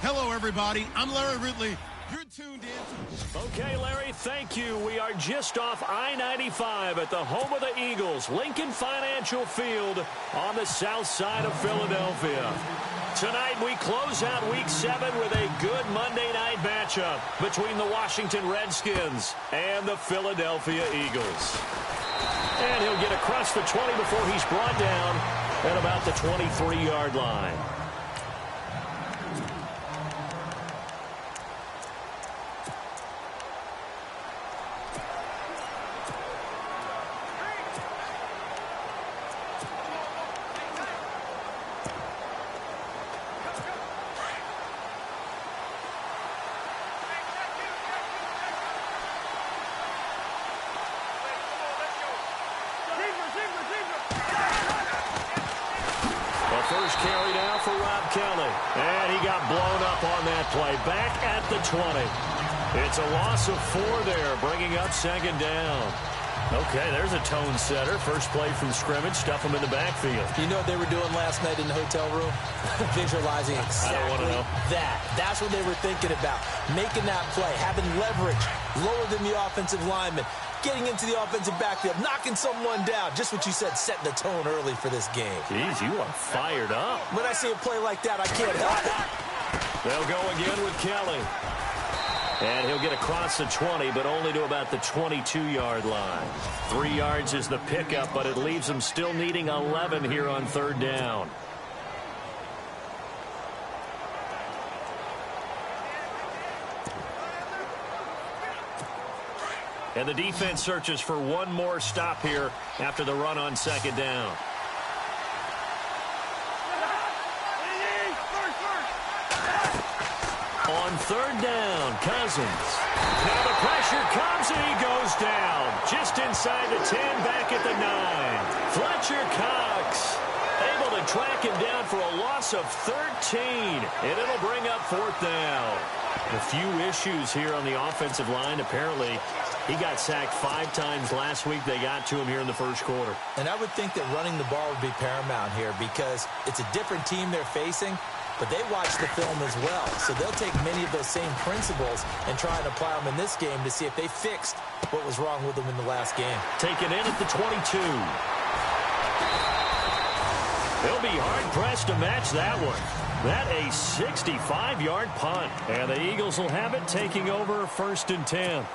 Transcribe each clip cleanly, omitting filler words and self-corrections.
Hello, everybody. I'm Larry Ridley. You're tuned in. Okay, Larry, thank you. We are just off I-95 at the home of the Eagles, Lincoln Financial Field on the south side of Philadelphia. Tonight, we close out Week 7 with a good Monday night matchup between the Washington Redskins and the Philadelphia Eagles. And he'll get across the 20 before he's brought down at about the 23-yard line. First carry now for Rob Kelly. And he got blown up on that play. Back at the 20. It's a loss of 4 there, bringing up second down. Okay, there's a tone setter. First play from scrimmage, stuff him in the backfield. You know what they were doing last night in the hotel room? Visualizing exactly I don't want to know. that. That's what they were thinking about. Making that play, having leverage, lower than the offensive lineman, getting into the offensive backfield, knocking someone down. Just what you said, setting the tone early for this game. Jeez, you are fired up. When I see a play like that, I can't help it. They'll go again with Kelly. And he'll get across the 20, but only to about the 22-yard line. 3 yards is the pickup, but it leaves them still needing 11 here on third down. And the defense searches for one more stop here after the run on second down. On third down, Cousins. Now the pressure comes and he goes down. Just inside the 10, back at the 9. Fletcher Cox able to track him down for a loss of 13. And it'll bring up fourth down. A few issues here on the offensive line. Apparently, he got sacked 5 times last week. They got to him here in the first quarter. And I would think that running the ball would be paramount here because it's a different team they're facing, but they watch the film as well. So they'll take many of those same principles and try and apply them in this game to see if they fixed what was wrong with them in the last game. Taken in at the 22. They'll be hard-pressed to match that one. That a 65-yard punt. And the Eagles will have it, taking over first and 10.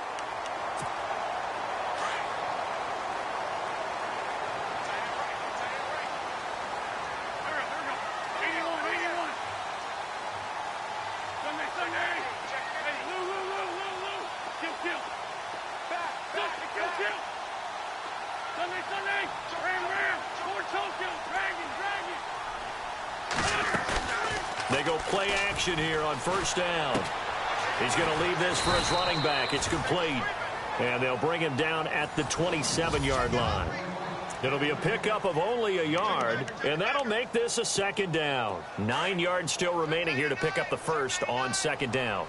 They go play action here on first down. He's going to leave this for his running back. It's complete. And they'll bring him down at the 27-yard line. It'll be a pickup of only a yard, and that'll make this a second down. 9 yards still remaining here to pick up the first on second down.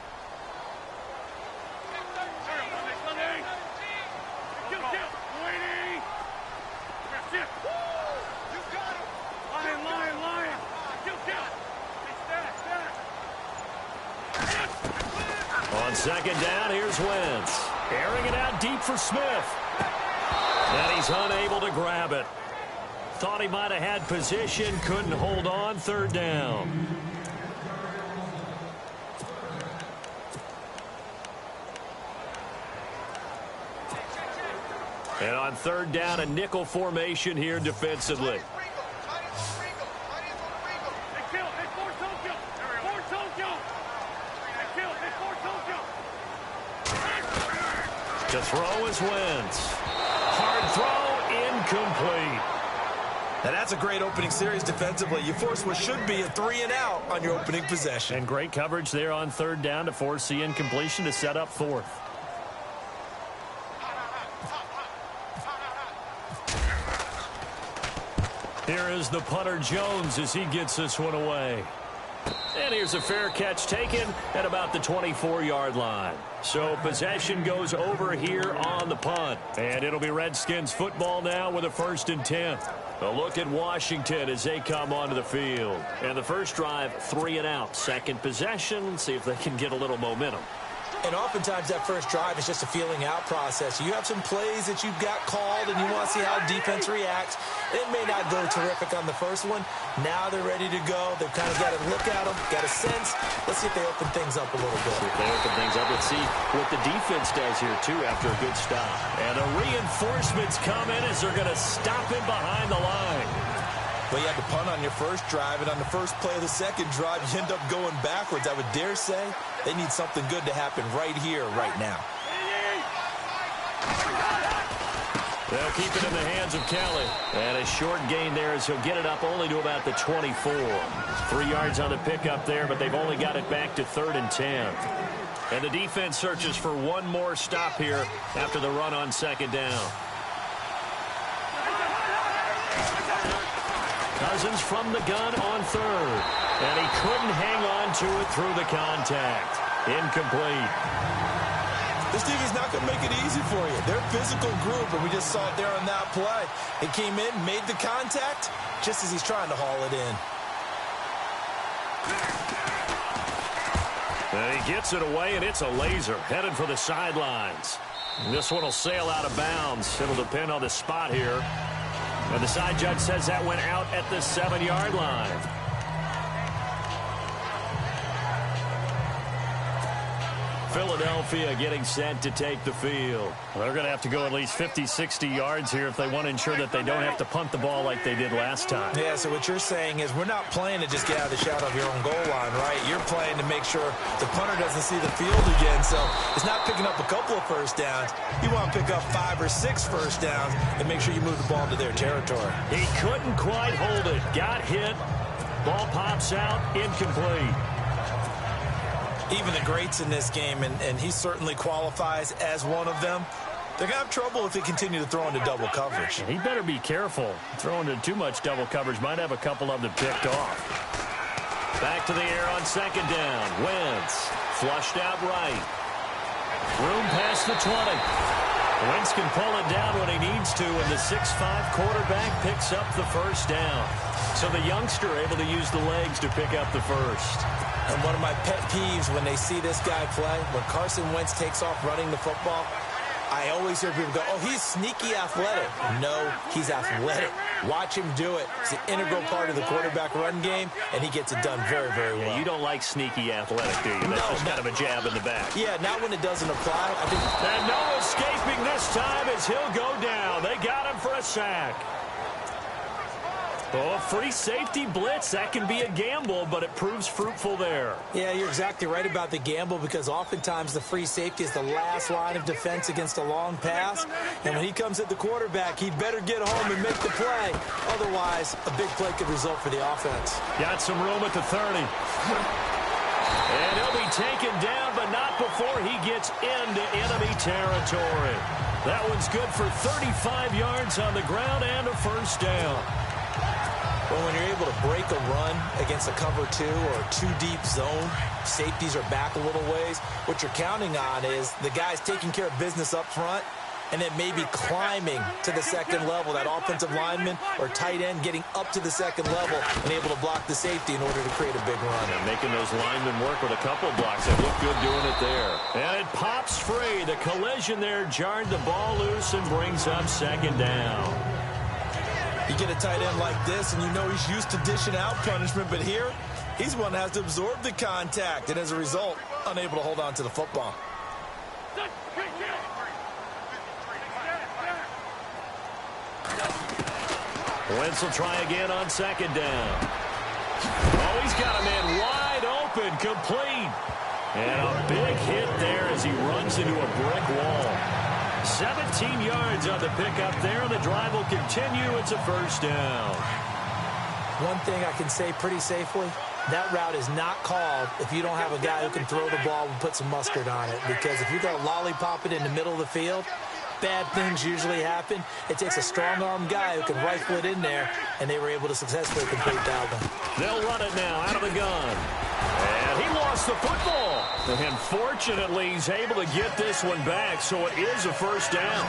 On second down, here's Wentz. Airing it out deep for Smith. And he's unable to grab it. Thought he might have had position, couldn't hold on. Third down. And on third down, a nickel formation here defensively. To throw is Wentz. Hard throw, incomplete. Now that's a great opening series defensively. You force what should be a 3 and out on your opening possession. And great coverage there on third down to force the incompletion to set up fourth. Here is the punter Jones as he gets this one away. And here's a fair catch taken at about the 24-yard line. So possession goes over here on the punt. And it'll be Redskins football now with a 1st and 10. A look at Washington as they come onto the field. And the first drive, 3 and out. Second possession, see if they can get a little momentum. And oftentimes that first drive is just a feeling out process. You have some plays that you've got called and you want to see how defense reacts. It may not go terrific on the first one. Now they're ready to go. They've kind of got to look at them, got a sense. Let's see if they open things up a little bit. See if they open things up. Let's see what the defense does here, too, after a good stop. And the reinforcements come in as they're going to stop him behind the line. Well, you had to punt on your first drive, and on the first play of the second drive, you end up going backwards. I would dare say they need something good to happen right here, right now. They'll keep it in the hands of Kelly. And a short gain there as he'll get it up only to about the 24. 3 yards on the pickup there, but they've only got it back to 3rd and 10. And the defense searches for one more stop here after the run on second down. Cousins from the gun on 3rd. And he couldn't hang on to it through the contact. Incomplete. This defense is not going to make it easy for you. They're a physical group, and we just saw it there on that play. It came in, made the contact, just as he's trying to haul it in. And he gets it away, and it's a laser headed for the sidelines. And this one will sail out of bounds. It'll depend on the spot here. And the side judge says that went out at the 7-yard line. Philadelphia getting set to take the field. Well, they're going to have to go at least 50, 60 yards here if they want to ensure that they don't have to punt the ball like they did last time. Yeah, so what you're saying is we're not playing to just get out of the shadow of your own goal line, right? You're playing to make sure the punter doesn't see the field again. So it's not picking up a couple of first downs. You want to pick up 5 or 6 first downs and make sure you move the ball into their territory. He couldn't quite hold it. Got hit. Ball pops out. Incomplete. Even the greats in this game, and he certainly qualifies as one of them, they're going to have trouble if they continue to throw into double coverage. He better be careful. Throwing into too much double coverage might have a couple of them picked off. Back to the air on second down. Wentz flushed out right. Room past the 20. Wentz can pull it down when he needs to, and the 6'5 quarterback picks up the first down. So the youngster able to use the legs to pick up the first. And one of my pet peeves when they see this guy play, when Carson Wentz takes off running the football, I always hear people go, oh, he's sneaky athletic. No, he's athletic. Watch him do it. It's an integral part of the quarterback run game, and he gets it done very, very well. Yeah, you don't like sneaky athletic, do you? That's just kind of a jab in the back. Yeah, not when it doesn't apply. And no escaping this time as he'll go down. They got him for a sack. Oh, free safety blitz. That can be a gamble, but it proves fruitful there. Yeah, you're exactly right about the gamble because oftentimes the free safety is the last line of defense against a long pass. And when he comes at the quarterback, he'd better get home and make the play. Otherwise, a big play could result for the offense. Got some room at the 30. And he'll be taken down, but not before he gets into enemy territory. That one's good for 35 yards on the ground and a first down. Well, when you're able to break a run against a cover 2 or a 2-deep zone, safeties are back a little ways. What you're counting on is the guys taking care of business up front and then maybe climbing to the second level, that offensive lineman or tight end getting up to the second level and able to block the safety in order to create a big run. And making those linemen work with a couple blocks. They look good doing it there. And it pops free. The collision there jarred the ball loose and brings up second down. You get a tight end like this, and you know he's used to dishing out punishment, but here, he's one that has to absorb the contact, and as a result, unable to hold on to the football. Wentz will try again on second down. Oh, he's got a man wide open, complete. And a big hit there as he runs into a brick wall. 17 yards on the pickup there. The drive will continue. It's a first down. One thing I can say pretty safely, that route is not called if you don't have a guy who can throw the ball and put some mustard on it. Because if you're going to lollipop it in the middle of the field, bad things usually happen. It takes a strong-arm guy who can rifle it in there, and they were able to successfully complete that one. They'll run it now out of the gun. And he lost the football. And fortunately, he's able to get this one back, so it is a first down.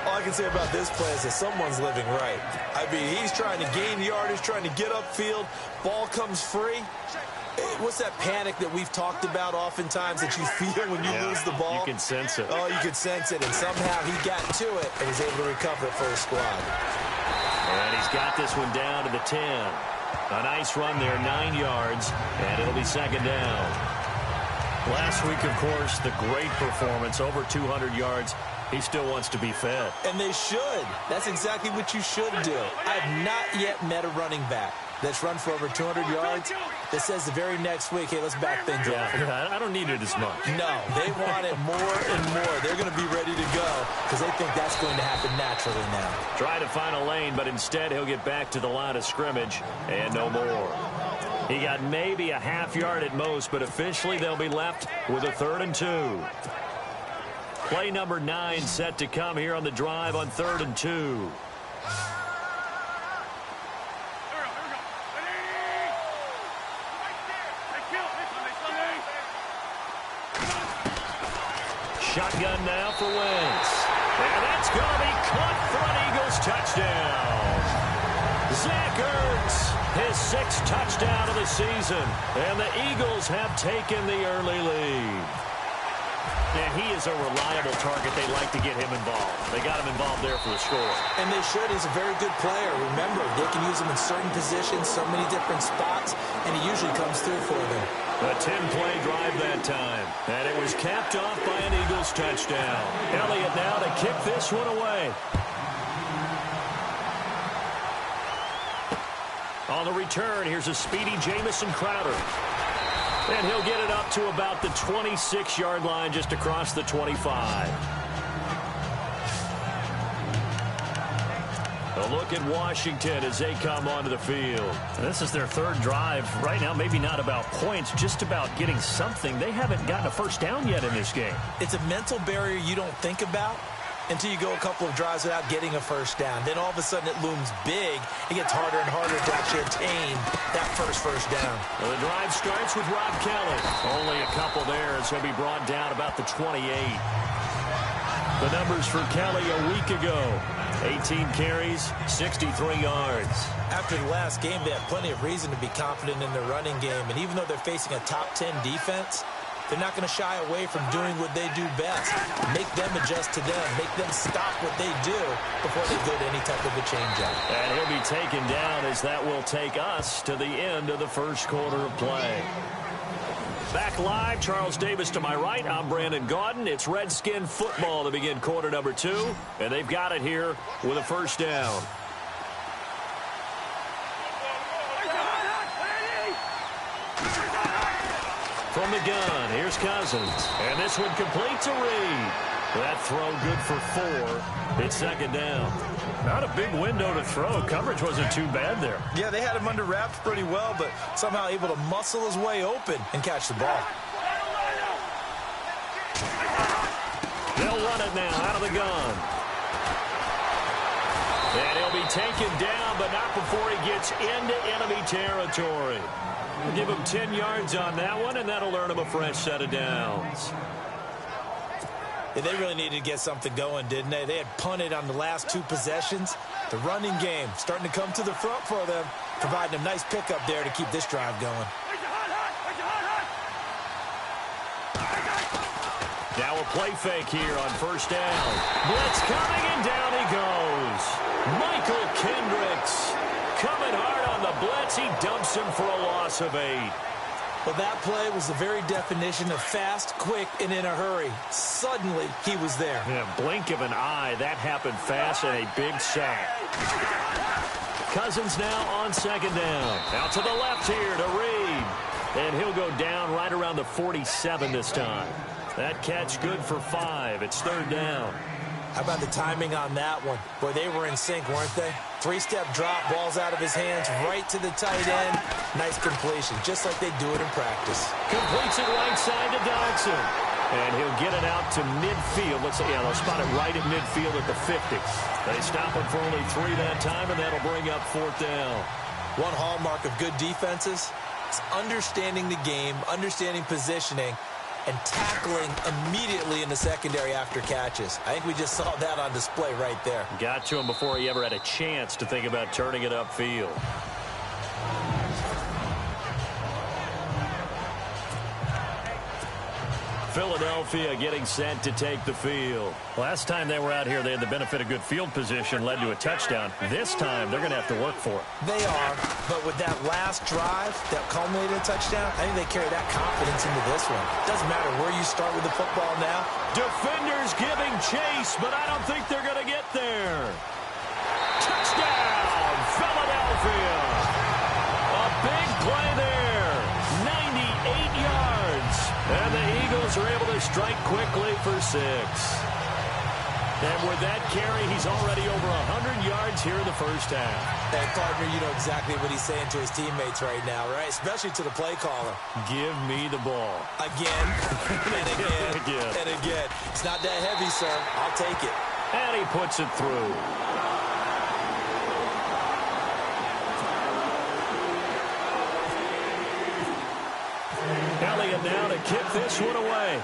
Well, I can say about this play is that someone's living right. I mean, he's trying to gain yardage, trying to get upfield. Ball comes free. What's that panic that we've talked about oftentimes that you feel when you lose the ball? You can sense it. Oh, you can sense it. And somehow he got to it and was able to recover it for his squad. And he's got this one down to the 10. A nice run there, 9 yards, and it'll be second down. Last week, of course, the great performance, over 200 yards. He still wants to be fed. And they should. That's exactly what you should do. I've not yet met a running back that's run for over 200 yards that says the very next week, hey, let's back things up. Yeah, I don't need it as much. No, they want it more and more. They're going to be ready to go because they think that's going to happen naturally now. Try to find a lane, but instead he'll get back to the line of scrimmage and no more. He got maybe a half yard at most, but officially they'll be left with a 3rd and 2. Play number 9 set to come here on the drive on 3rd and 2. Shotgun now for Wentz. And that's going to be caught for an Eagles touchdown. Zach Ertz, his 6th touchdown of the season. And the Eagles have taken the early lead. And he is a reliable target. They like to get him involved. They got him involved there for the score. And they should. He's a very good player. Remember, they can use him in certain positions, so many different spots, and he usually comes through for them. A 10-play drive that time. And it was capped off by an Eagles touchdown. Elliott now to kick this one away. On the return, here's a speedy Jamison Crowder. And he'll get it up to about the 26-yard line just across the 25. A look at Washington as they come onto the field. This is their 3rd drive. Right now, maybe not about points, just about getting something. They haven't gotten a first down yet in this game. It's a mental barrier you don't think about until you go a couple of drives without getting a first down. Then all of a sudden it looms big. It gets harder and harder to actually attain that first down. Well, the drive starts with Rob Kelly. Only a couple there as he'll be brought down about the 28. The numbers for Kelly a week ago. 18 carries, 63 yards. After the last game, they have plenty of reason to be confident in their running game. And even though they're facing a top 10 defense, they're not going to shy away from doing what they do best. Make them adjust to them. Make them stop what they do before they go to any type of a change-up. And he'll be taken down as that will take us to the end of the first quarter of play. Back live, Charles Davis to my right. I'm Brandon Gaudin. It's Redskin football to begin quarter number 2. And they've got it here with a first down. From the gun, here's Cousins. And this one complete to Reed. That throw good for 4. It's second down. Not a big window to throw. Coverage wasn't too bad there. Yeah, they had him under wraps pretty well, but somehow able to muscle his way open and catch the ball. They'll run it now out of the gun. And he'll be taken down, but not before he gets into enemy territory. We'll give him 10 yards on that one, and that'll earn him a fresh set of downs. Yeah, they really needed to get something going, didn't they? They had punted on the last 2 possessions. The running game starting to come to the front for them, providing a nice pickup there to keep this drive going. Now a play fake here on first down. Blitz coming, and down he goes. Michael Kendricks coming hard on the blitz. He dumps him for a loss of 8. Well, that play was the very definition of fast, quick, and in a hurry. Suddenly, he was there. Yeah, blink of an eye. That happened fast and a big sack. Cousins now on second down. Out to the left here to Reed. And he'll go down right around the 47 this time. That catch good for 5. It's third down. How about the timing on that one? Boy, they were in sync, weren't they? 3-step drop, balls out of his hands, right to the tight end. Nice completion, just like they do it in practice. Completes it right side to Dodson. And he'll get it out to midfield. Let's say, they'll spot it right at midfield at the 50. They stop him for only 3 that time, and that'll bring up fourth down. One hallmark of good defenses is understanding the game, understanding positioning, and tackling immediately in the secondary after catches. I think we just saw that on display right there. Got to him before he ever had a chance to think about turning it upfield. Philadelphia getting set to take the field. Last time they were out here, they had the benefit of good field position, led to a touchdown. This time, they're going to have to work for it. They are, but with that last drive that culminated in a touchdown, I think they carry that confidence into this one. Doesn't matter where you start with the football now. Defenders giving chase, but I don't think they're going to get there. Touchdown, Philadelphia. A big play there. 98 yards. And the Eagles are able to strike quickly for 6. And with that carry, he's already over 100 yards here in the first half. Hey, partner, you know exactly what he's saying to his teammates right now, right? Especially to the play caller. Give me the ball. Again, and again, and again. It's not that heavy, sir. I'll take it. And he puts it through. Elliott now to kick this one away.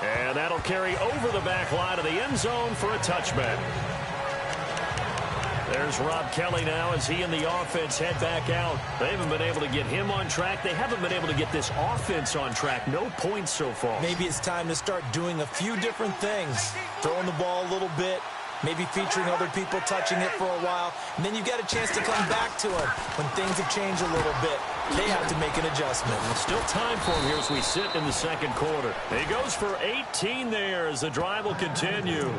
And that'll carry over the back line of the end zone for a touchback. There's Rob Kelly now as he and the offense head back out. They haven't been able to get him on track. They haven't been able to get this offense on track. No points so far. Maybe it's time to start doing a few different things. Throwing the ball a little bit. Maybe featuring other people touching it for a while. And then you get a chance to come back to him when things have changed a little bit. They have to make an adjustment. Still time for him here as we sit in the second quarter. He goes for 18 there as the drive will continue.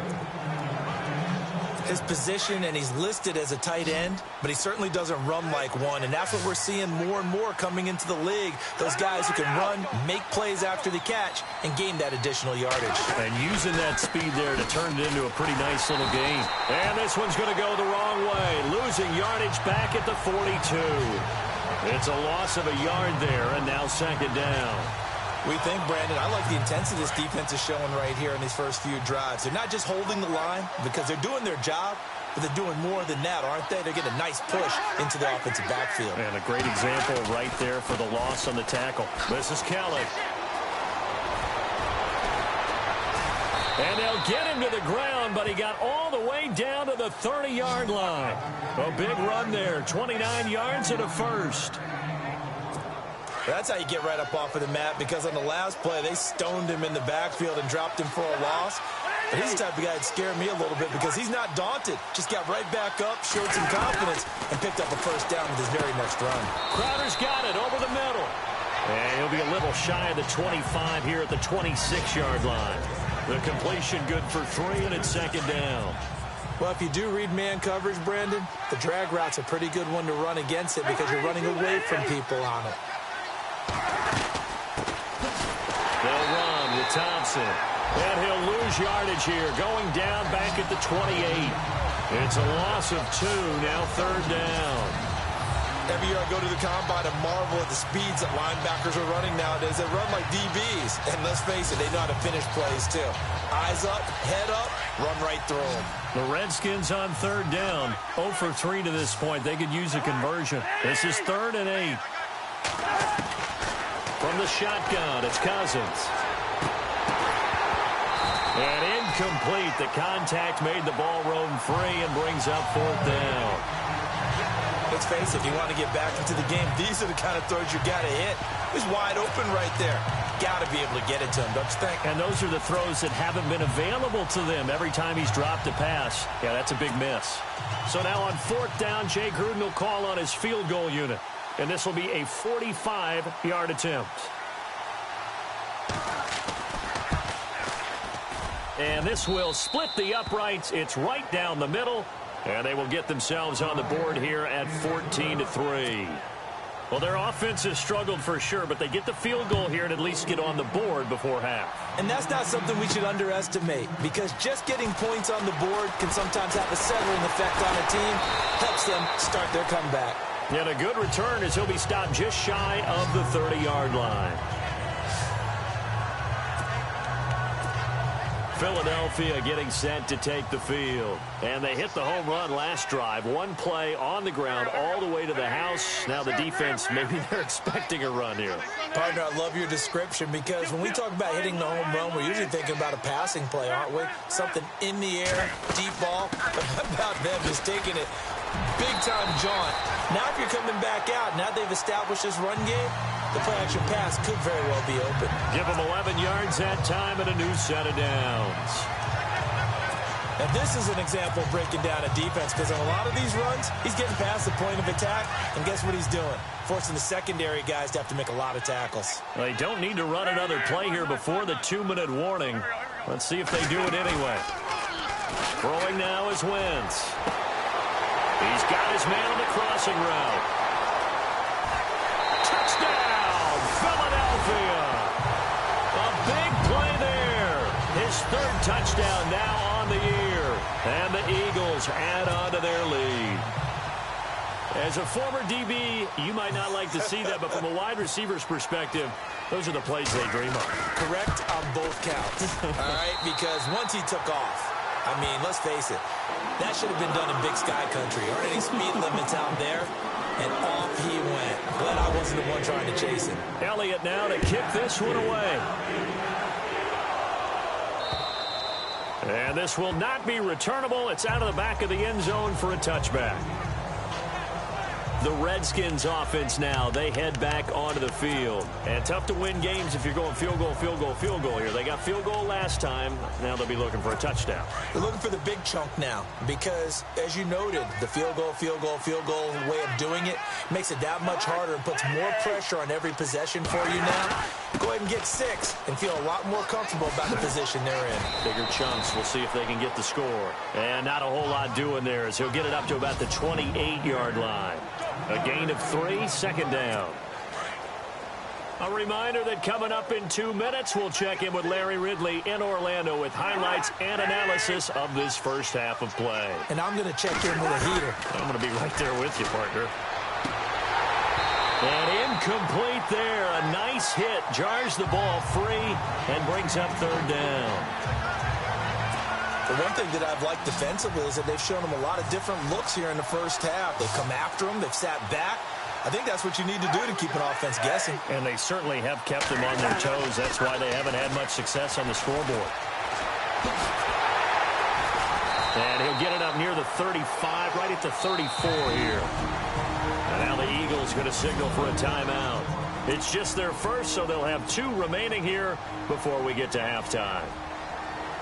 His position, and he's listed as a tight end, but he certainly doesn't run like one, and that's what we're seeing more and more coming into the league. Those guys who can run, make plays after the catch, and gain that additional yardage. And using that speed there to turn it into a pretty nice little gain. And this one's going to go the wrong way, losing yardage back at the 42. It's a loss of a yard there, and now second down. We think, Brandon, I like the intensity this defense is showing right here in these first few drives. They're not just holding the line because they're doing their job, but they're doing more than that, aren't they? They're getting a nice push into the offensive backfield. And a great example right there for the loss on the tackle. This is Kelly. And they'll get him to the ground, but he got all the way down to the 30-yard line. A big run there, 29 yards and a first. That's how you get right up off of the mat, because on the last play, they stoned him in the backfield and dropped him for a loss. But he's the type of guy that scared me a little bit because he's not daunted. Just got right back up, showed some confidence, and picked up a first down with his very next run. Crowder's got it over the middle. And he'll be a little shy of the 25 here at the 26-yard line. The completion good for 3, and it's second down. Well, if you do read man coverage, Brandon, the drag route's a pretty good one to run against it because you're running away from people on it. They'll run with Thompson. And he'll lose yardage here, going down back at the 28. It's a loss of 2, now third down. Every year I go to the combine and marvel at the speeds that linebackers are running nowadays. They run like DBs. And let's face it, they know how to finish plays too. Eyes up, head up, run right through them. The Redskins on third down. 0 for 3 to this point. They could use a conversion. This is 3rd and 8. From the shotgun, it's Cousins. And incomplete. The contact made the ball roam free and brings up 4th down. Let's face it, if you want to get back into the game, these are the kind of throws you got to hit. He's wide open right there. Got to be able to get it to him, don't you think? And those are the throws that haven't been available to them every time he's dropped a pass. Yeah, that's a big miss. So now on 4th down, Jay Gruden will call on his field goal unit. And this will be a 45-yard attempt. And this will split the uprights. It's right down the middle. And they will get themselves on the board here at 14-3. Well, their offense has struggled for sure, but they get the field goal here and at least get on the board before half. And that's not something we should underestimate, because just getting points on the board can sometimes have a settling effect on a team. Helps them start their comeback. And a good return as he'll be stopped just shy of the 30-yard line. Philadelphia getting set to take the field. And they hit the home run last drive. One play on the ground all the way to the house. Now the defense, maybe they're expecting a run here. Partner, I love your description because when we talk about hitting the home run, we're usually thinking about a passing play, aren't we? Something in the air, deep ball. But how about them just taking it big-time jaunt? Now if you're coming back out, now they've established this run game, the play-action pass could very well be open. Give them 11 yards that time and a new set of downs. And this is an example of breaking down a defense because on a lot of these runs, he's getting past the point of attack, and guess what he's doing? Forcing the secondary guys to have to make a lot of tackles. They don't need to run another play here before the 2-minute warning. Let's see if they do it anyway. Throwing now is Wentz. He's got his man on the crossing route. Touchdown, Philadelphia. A big play there. His third touchdown now on the year. And the Eagles add on to their lead. As a former DB, you might not like to see that, but from a wide receiver's perspective, those are the plays they dream of. Correct on both counts. All right, because once he took off, I mean, let's face it, that should have been done in Big Sky Country. Aren't any speed limits out there? And off he went. Glad I wasn't the one trying to chase him. Elliott now to kick this one away. And this will not be returnable. It's out of the back of the end zone for a touchback. The Redskins offense now, they head back onto the field. And tough to win games if you're going field goal, field goal, field goal here. They got field goal last time. Now they'll be looking for a touchdown. They're looking for the big chunk now because, as you noted, the field goal way of doing it makes it that much harder and puts more pressure on every possession for you now. Go ahead and get 6 and feel a lot more comfortable about the position they're in. Bigger chunks. We'll see if they can get the score. And not a whole lot doing there as he'll get it up to about the 28-yard line. A gain of 3, second down. A reminder that coming up in 2 minutes, we'll check in with Larry Ridley in Orlando with highlights and analysis of this first half of play. And I'm going to check in with a heater. I'm going to be right there with you, partner. And incomplete there. A nice hit. Jars the ball free and brings up third down. The one thing that I've liked defensively is that they've shown them a lot of different looks here in the first half. They've come after them. They've sat back. I think that's what you need to do to keep an offense guessing. And they certainly have kept them on their toes. That's why they haven't had much success on the scoreboard. And he'll get it up near the 35, right at the 34 here. And now the Eagles going to signal for a timeout. It's just their first, so they'll have 2 remaining here before we get to halftime.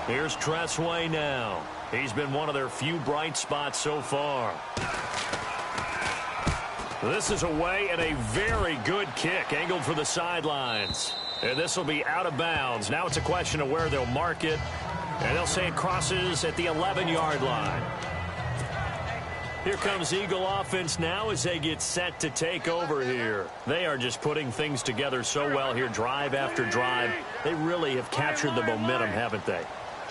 Here's Tressway now. He's been one of their few bright spots so far. This is away and a very good kick angled for the sidelines. And this will be out of bounds. Now it's a question of where they'll mark it. And they'll say it crosses at the 11-yard line. Here comes Eagle offense now as they get set to take over here. They are just putting things together so well here, drive after drive. They really have captured the momentum, haven't they?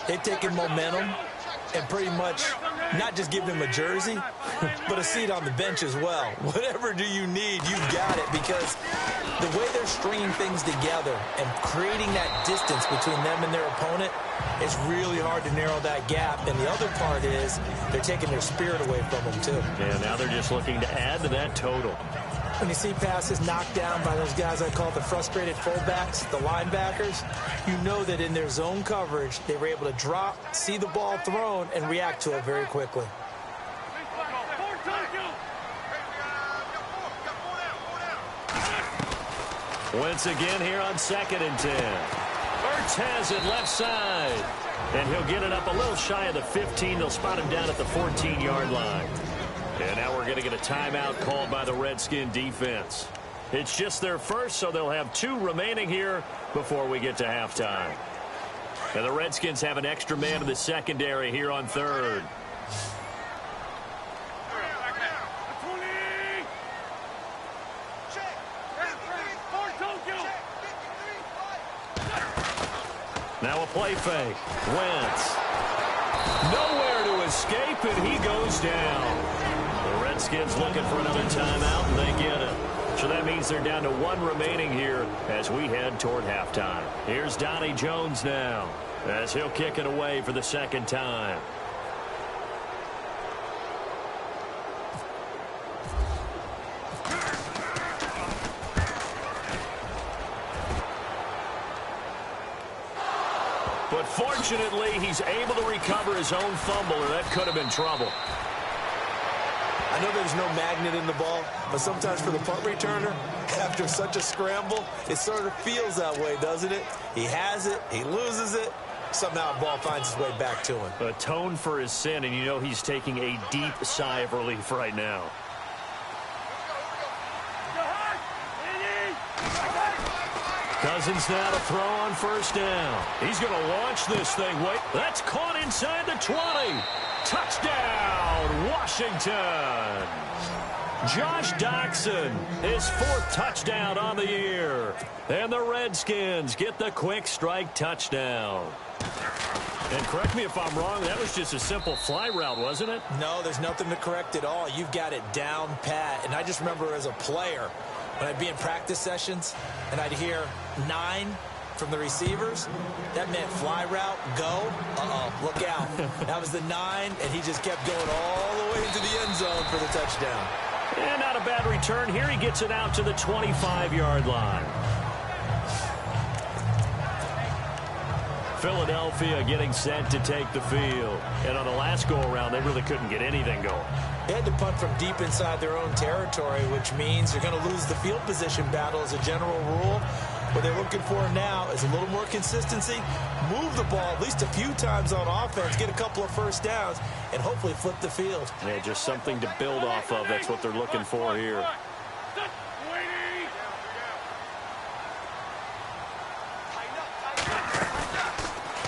They've taken momentum and pretty much not just give them a jersey, but a seat on the bench as well. Whatever do you need, you've got it, because the way they're stringing things together and creating that distance between them and their opponent, it's really hard to narrow that gap. And the other part is they're taking their spirit away from them, too. Yeah, now they're just looking to add to that total. When you see passes knocked down by those guys I call the frustrated fullbacks, the linebackers, you know that in their zone coverage, they were able to drop, see the ball thrown, and react to it very quickly. Once again here on 2nd and 10. Ertz has it left side. And he'll get it up a little shy of the 15. They'll spot him down at the 14-yard line. And now we're going to get a timeout called by the Redskin defense. It's just their first, so they'll have 2 remaining here before we get to halftime. And the Redskins have an extra man in the secondary here on 3rd. Now a play fake. Wentz. Nowhere to escape, and he goes down. The Redskins looking for another timeout, and they get it. So that means they're down to 1 remaining here as we head toward halftime. Here's Donnie Jones now. as he'll kick it away for the second time. But fortunately, he's able to recover his own fumble, or that could have been trouble. I know there's no magnet in the ball, but sometimes for the punt returner, after such a scramble, it sort of feels that way, doesn't it? He has it, he loses it, somehow the ball finds its way back to him. Atone for his sin, and you know he's taking a deep sigh of relief right now. Cousins now to throw on first down. He's going to launch this thing. Wait, that's caught inside the 20. Touchdown, Washington. Josh Doxson, his fourth touchdown on the year. And the Redskins get the quick strike touchdown. And correct me if I'm wrong, that was just a simple fly route, wasn't it? No, there's nothing to correct at all. You've got it down pat. And I just remember as a player, when I'd be in practice sessions and I'd hear 9 from the receivers, that meant fly route, go, look out. That was the 9, and he just kept going all the way into the end zone for the touchdown. And not a bad return here. He gets it out to the 25-yard line. Philadelphia getting set to take the field. And on the last go-around, they really couldn't get anything going. They had to punt from deep inside their own territory, which means they're going to lose the field position battle as a general rule. What they're looking for now is a little more consistency, move the ball at least a few times on offense, get a couple of first downs, and hopefully flip the field. Yeah, just something to build off of. That's what they're looking for here.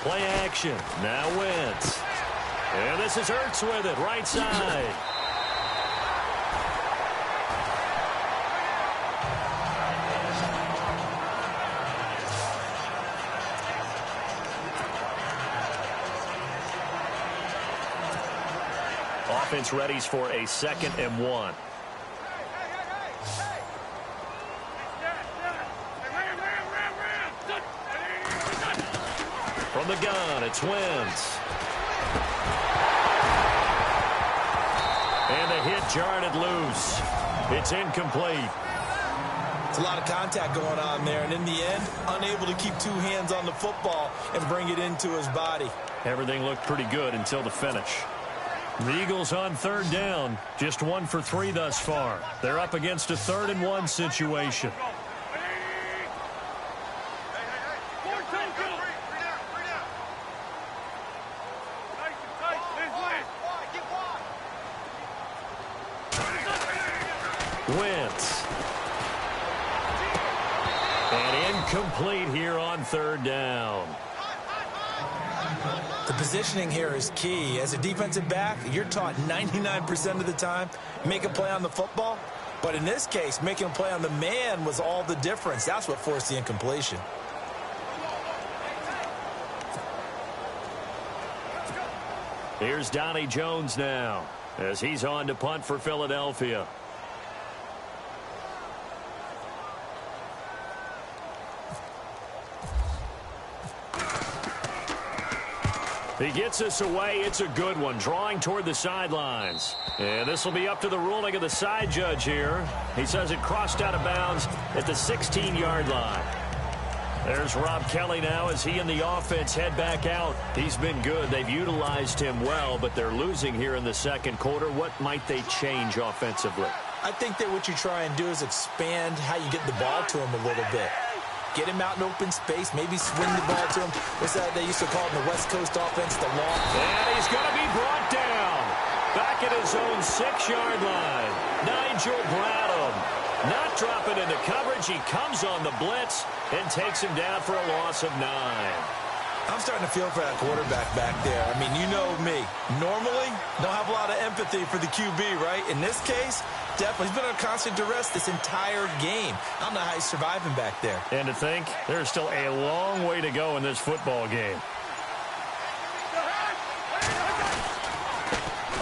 Play action. Now Wentz. And this is Hurts with it, right side. Offense readies for a 2nd and 1. From the gun, it's Wentz. And the hit jarred it loose. It's incomplete. It's a lot of contact going on there, and in the end, unable to keep 2 hands on the football and bring it into his body. Everything looked pretty good until the finish. The Eagles on 3rd down, just 1 for 3 thus far. They're up against a 3rd and 1 situation. Wentz. And incomplete here on 3rd down. The positioning here is key. As a defensive back, you're taught 99% of the time, make a play on the football. But in this case, making a play on the man was all the difference. That's what forced the incompletion. Here's Donnie Jones now, as he's on to punt for Philadelphia. He gets us away. It's a good one, drawing toward the sidelines. And this will be up to the ruling of the side judge here. He says it crossed out of bounds at the 16-yard line. There's Rob Kelly now as he and the offense head back out. He's been good. They've utilized him well, but they're losing here in the 2nd quarter. What might they change offensively? I think that what you try and do is expand how you get the ball to him a little bit. Get him out in open space, maybe swing the ball to him. What's that they used to call it in the West Coast offense, the long. And he's going to be brought down. Back at his own 6-yard line. Nigel Bradham not dropping into coverage. He comes on the blitz and takes him down for a loss of 9. I'm starting to feel for that quarterback back there. I mean, you know me. Normally, don't have a lot of empathy for the QB, right? In this case, definitely. He's been under constant duress this entire game. I don't know how he's surviving back there. And to think, there's still a long way to go in this football game.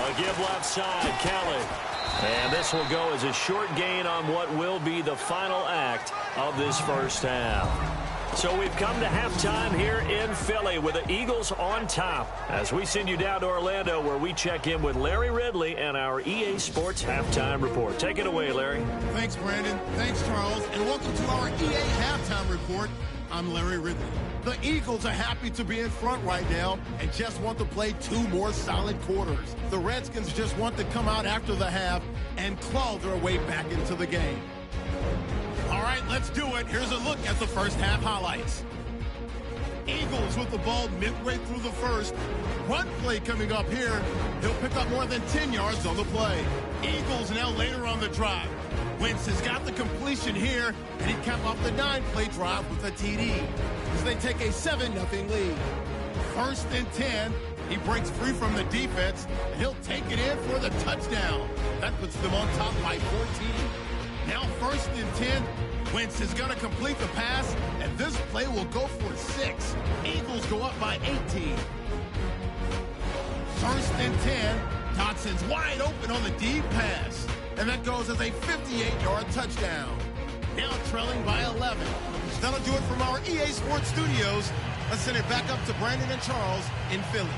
A give left side, Kelly. And this will go as a short gain on what will be the final act of this first half. So we've come to halftime here in Philly with the Eagles on top. As we send you down to Orlando where we check in with Larry Ridley and our EA Sports Halftime Report. Take it away, Larry. Thanks, Brandon. Thanks, Charles. And welcome to our EA Halftime Report. I'm Larry Ridley. The Eagles are happy to be in front right now and just want to play 2 more solid quarters. The Redskins just want to come out after the half and claw their way back into the game. All right, let's do it. Here's a look at the first half highlights. Eagles with the ball midway through the first. Run play coming up here. He'll pick up more than 10 yards on the play. Eagles now later on the drive. Wentz has got the completion here, and he capped off the 9-play drive with a TD as they take a 7-0 lead. 1st and 10. He breaks free from the defense, and he'll take it in for the touchdown. That puts them on top by 14. Now 1st and 10. Wentz is going to complete the pass, and this play will go for 6. Eagles go up by 18. 1st and 10. Dotson's wide open on the deep pass, and that goes as a 58-yard touchdown. Now trailing by 11. That'll do it from our EA Sports Studios. Let's send it back up to Brandon and Charles in Philly.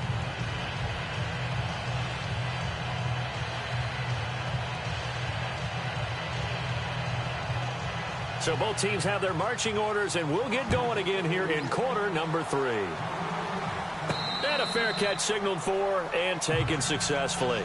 So both teams have their marching orders, and we'll get going again here in quarter number 3. And a fair catch signaled for and taken successfully.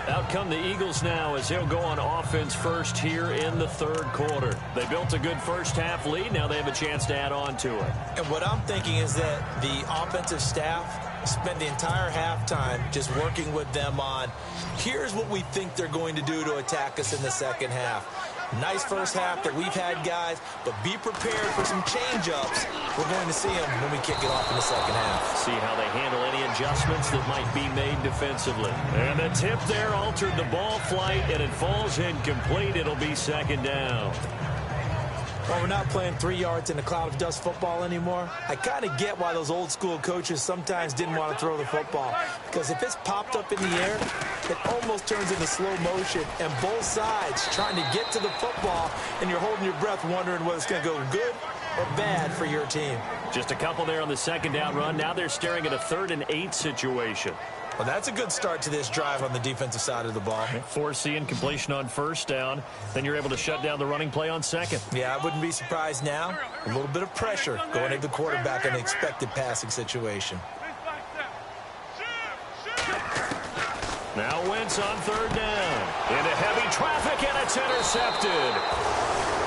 Out come the Eagles now as they'll go on offense first here in the 3rd quarter. They built a good first half lead. Now they have a chance to add on to it. And what I'm thinking is that the offensive staff spend the entire halftime just working with them on, here's what we think they're going to do to attack us in the second half. Nice first half that we've had, guys, but be prepared for some change-ups. We're going to see them when we kick it off in the second half. See how they handle any adjustments that might be made defensively. And the tip there altered the ball flight, and it falls incomplete. It'll be 2nd down. Well, we're not playing 3 yards in a cloud of dust football anymore. I kind of get why those old school coaches sometimes didn't want to throw the football. Because if it's popped up in the air, it almost turns into slow motion. And both sides trying to get to the football, and you're holding your breath wondering whether it's going to go good or bad for your team. Just a couple there on the 2nd down run. Now they're staring at a 3rd and 8 situation. Well, that's a good start to this drive on the defensive side of the ball. Foreseeing completion on 1st down. Then you're able to shut down the running play on 2nd. Yeah, I wouldn't be surprised now. A little bit of pressure going into the quarterback in an expected passing situation. Now Wentz on 3rd down. Into heavy traffic, and it's intercepted.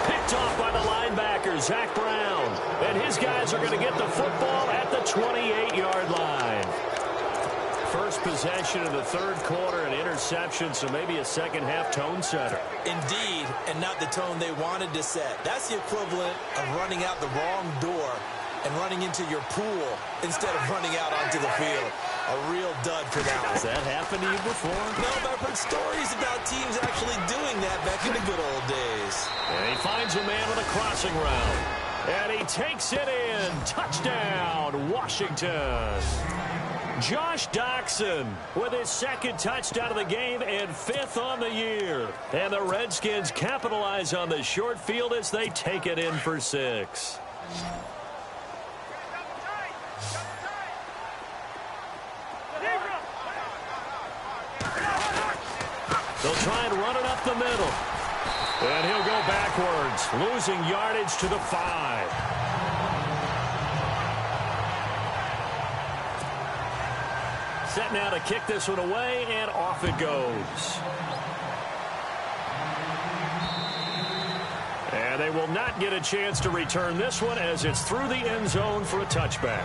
Picked off by the linebacker, Zach Brown. And his guys are going to get the football at the 28-yard line. First possession of the 3rd quarter, an interception, so maybe a second half tone setter. Indeed, and not the tone they wanted to set. That's the equivalent of running out the wrong door and running into your pool instead of running out onto the field. A real dud for that one. Has that happened to you before? No, but I've heard stories about teams actually doing that back in the good old days. And he finds a man with a crossing route. And he takes it in. Touchdown, Washington. Josh Doctson with his 2nd touchdown of the game and 5th on the year. And the Redskins capitalize on the short field as they take it in for 6. They'll try and run it up the middle. And he'll go backwards, losing yardage to the 5. Set now to kick this one away, and off it goes. And they will not get a chance to return this one as it's through the end zone for a touchback.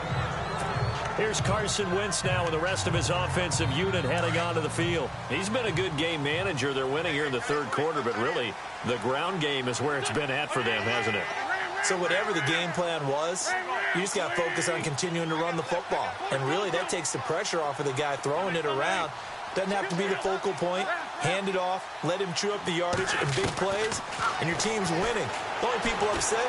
Here's Carson Wentz now with the rest of his offensive unit heading onto the field. He's been a good game manager. They're winning here in the 3rd quarter, but really the ground game is where it's been at for them, hasn't it? So whatever the game plan was, you just got to focus on continuing to run the football. And really that takes the pressure off of the guy throwing it around. Doesn't have to be the focal point. Hand it off, let him chew up the yardage in big plays, and your team's winning. The only people upset,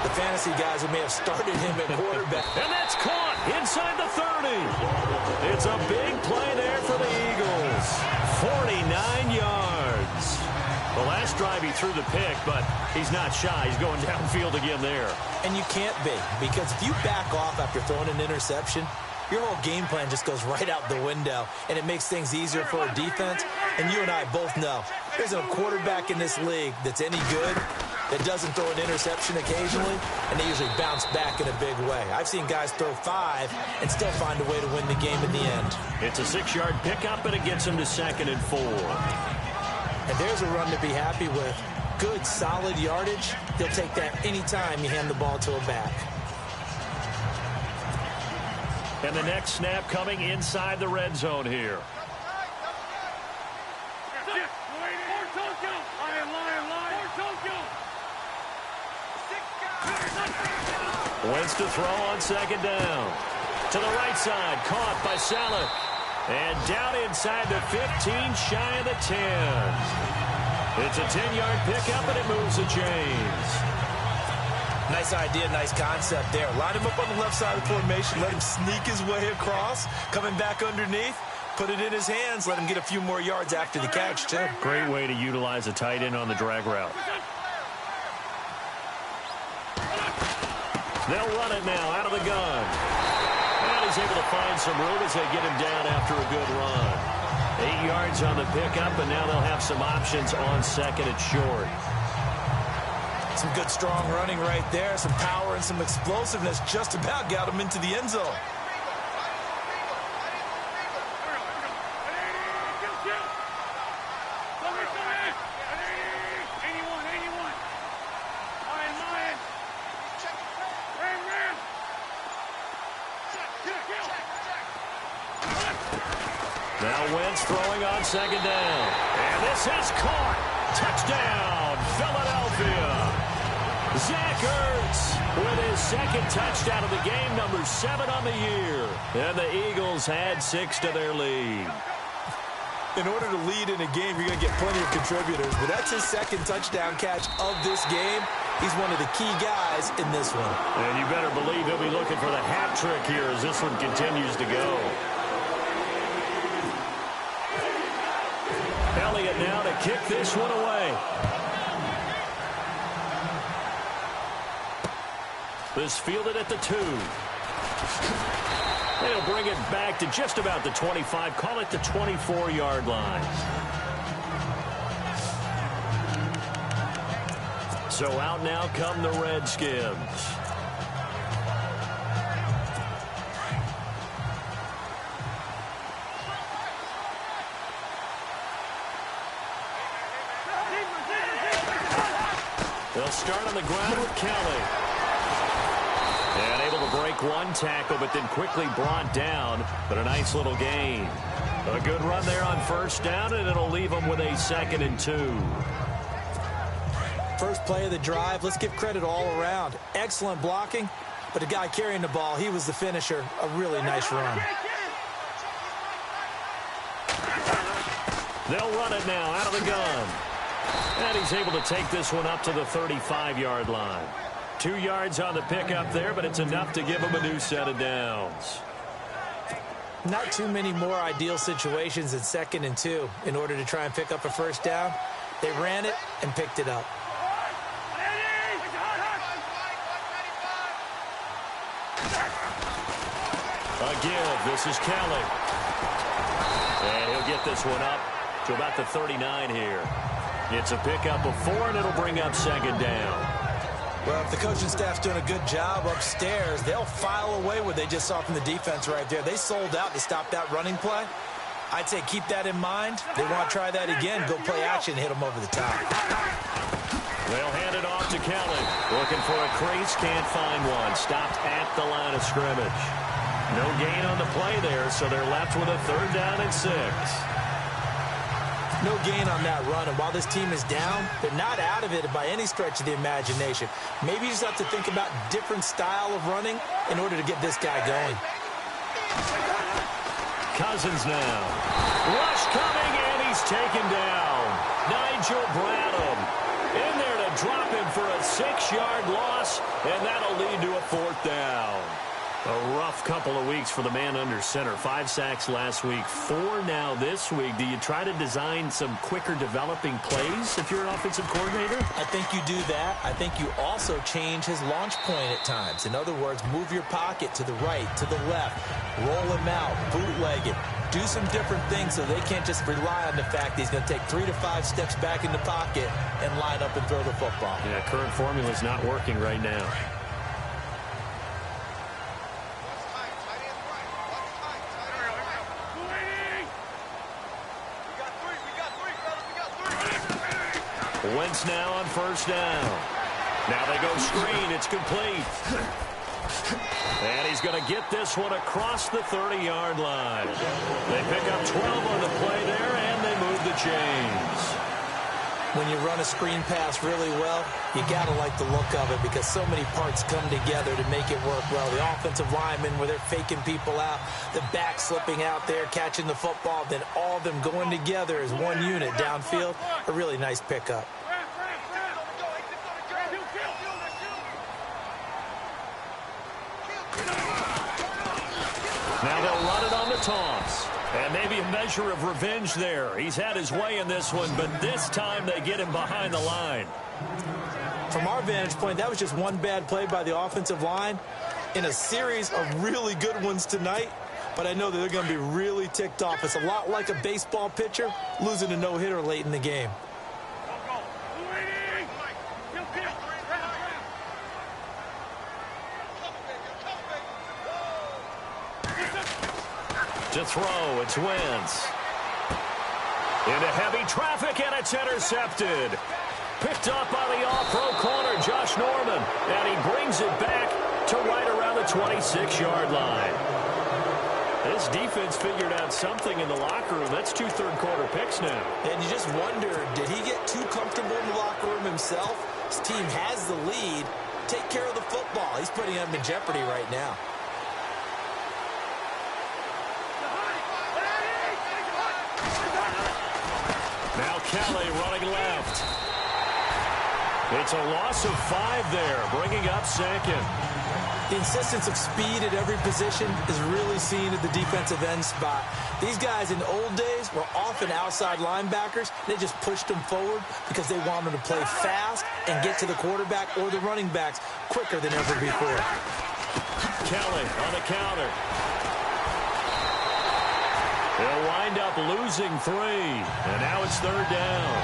the fantasy guys who may have started him at quarterback. And that's caught inside the 30. It's a big play there for the Eagles. 49 yards. last drive he threw the pick, but he's not shy. He's going downfield again there. And you can't be, because if you back off after throwing an interception, your whole game plan just goes right out the window, and it makes things easier for a defense. And you and I both know there's a quarterback in this league that's any good that doesn't throw an interception occasionally, and they usually bounce back in a big way. I've seen guys throw 5 and still find a way to win the game in the end. It's a 6-yard pickup, and it gets him to 2nd and 4. And there's a run to be happy with. Good, solid yardage. He'll take that anytime you hand the ball to a back. And the next snap coming inside the red zone here. Wentz to throw on 2nd down. To the right side, caught by Salek. And down inside the 15, shy of the 10. It's a 10-yard pickup, and it moves the chains. Nice idea, nice concept there. Line him up on the left side of the formation, let him sneak his way across, coming back underneath, put it in his hands, let him get a few more yards after the catch, too. Great way to utilize a tight end on the drag route. They'll run it now out of the gun. And he's able to find some room as they get him down after a good run. 8 yards on the pickup, and now they'll have some options on 2nd and short. Some good, strong running right there. Some power and some explosiveness just about got him into the end zone. Now Wentz throwing on 2nd down. And this is caught. Touchdown, Philadelphia. Zach Ertz with his 2nd touchdown of the game, number 7 on the year. And the Eagles add 6 to their lead. In order to lead in a game, you're going to get plenty of contributors, but that's his 2nd touchdown catch of this game. He's one of the key guys in this one. And you better believe he'll be looking for the hat trick here as this one continues to go. Elliott now to kick this one away. This fielded at the 2. They'll bring it back to just about the 25. Call it the 24-yard line. So out now come the Redskins. They'll start on the ground with Kelly. And able to break one tackle, but then quickly brought down. But a nice little gain. A good run there on 1st down, and it'll leave them with a 2nd and 2. First play of the drive, let's give credit all around. Excellent blocking, but the guy carrying the ball, he was the finisher. A really nice run. They'll run it now out of the gun. And he's able to take this one up to the 35-yard line. 2 yards on the pickup there, but it's enough to give him a new set of downs. Not too many more ideal situations in 2nd and 2 in order to try and pick up a 1st down. They ran it and picked it up. A give. This is Kelly. And he'll get this one up to about the 39 here. It's a pickup of 4, and it'll bring up 2nd down. Well, if the coaching staff's doing a good job upstairs, they'll file away what they just saw from the defense right there. They sold out to stop that running play. I'd say keep that in mind. They want to try that again, go play action, hit them over the top. They'll hand it off to Kelly. Looking for a crease, can't find one. Stopped at the line of scrimmage. No gain on the play there, so they're left with a 3rd down and 6. No gain on that run, and while this team is down, they're not out of it by any stretch of the imagination. Maybe you just have to think about different style of running in order to get this guy going. Cousins now. Rush coming, and he's taken down. Nigel Bradham in there to drop him for a 6-yard loss, and that'll lead to a 4th down. A rough couple of weeks for the man under center. 5 sacks last week, 4 now this week. Do you try to design some quicker developing plays if you're an offensive coordinator? I think you do that. I think you also change his launch point at times. In other words, move your pocket to the right, to the left, roll him out, bootleg it. Do some different things so they can't just rely on the fact that he's going to take 3 to 5 steps back in the pocket and line up and throw the football. Yeah, current formula is not working right now. Wentz now on first down. Now they go screen. It's complete. And he's going to get this one across the 30-yard line. They pick up 12 on the play there, and they move the chains. When you run a screen pass really well, you got to like the look of it because so many parts come together to make it work well. The offensive linemen, where they're faking people out, the back slipping out there, catching the football, then all of them going together as one unit downfield. A really nice pickup. Now they'll run it on the toss. And maybe a measure of revenge there. He's had his way in this one, but this time they get him behind the line. From our vantage point, that was just one bad play by the offensive line in a series of really good ones tonight. But I know that they're going to be really ticked off. It's a lot like a baseball pitcher losing a no-hitter late in the game. To throw, it's Wentz. Into heavy traffic, and it's intercepted. Picked up by the all-pro corner, Josh Norman. And he brings it back to right around the 26-yard line. This defense figured out something in the locker room. That's 2 third-quarter picks now. And you just wonder, did he get too comfortable in the locker room himself? His team has the lead. Take care of the football. He's putting them in jeopardy right now. Now Kelly running left. It's a loss of 5 there, bringing up second. The insistence of speed at every position is really seen at the defensive end spot. These guys in the old days were often outside linebackers. They just pushed them forward because they wanted to play fast and get to the quarterback or the running backs quicker than ever before. Kelly on the counter. They'll wind up losing 3, and now it's 3rd down.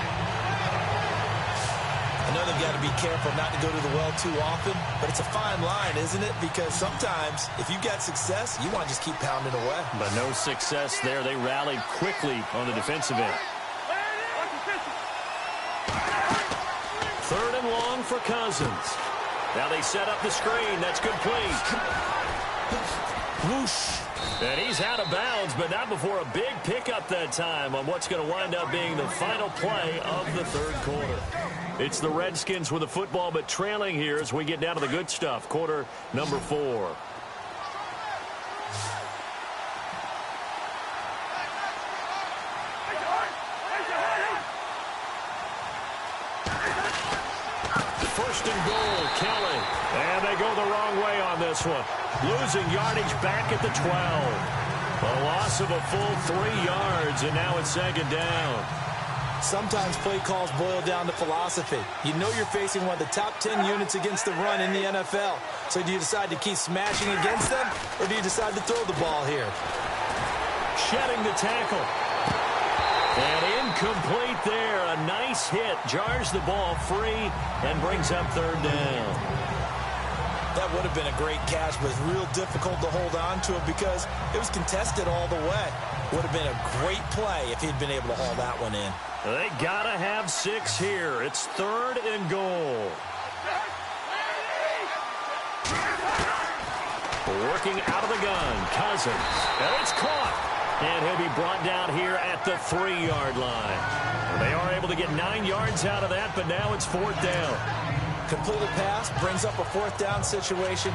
I know they've got to be careful not to go to the well too often, but it's a fine line, isn't it? Because sometimes, if you've got success, you want to just keep pounding away. But no success there. They rallied quickly on the defensive end. 3rd and long for Cousins. Now they set up the screen. That's complete. Whoosh. And he's out of bounds, but not before a big pickup that time on what's going to wind up being the final play of the 3rd quarter. It's the Redskins with the football, but trailing here as we get down to the good stuff. Quarter number 4. First and goal, Kelly. And they go the wrong way on this one. Losing yardage back at the 12. A loss of a full 3 yards, and now it's 2nd down. Sometimes play calls boil down to philosophy. You know you're facing one of the top 10 units against the run in the NFL. So do you decide to keep smashing against them, or do you decide to throw the ball here? Shedding the tackle. And incomplete there. A nice hit. Jars the ball free and brings up 3rd down. That would have been a great catch, but it's real difficult to hold on to it because it was contested all the way. Would have been a great play if he'd been able to haul that one in. They got to have 6 here. It's 3rd and goal. Working out of the gun, Cousins. And it's caught. And he'll be brought down here at the 3-yard line. They are able to get 9 yards out of that, but now it's 4th down. Completed pass, brings up a 4th down situation.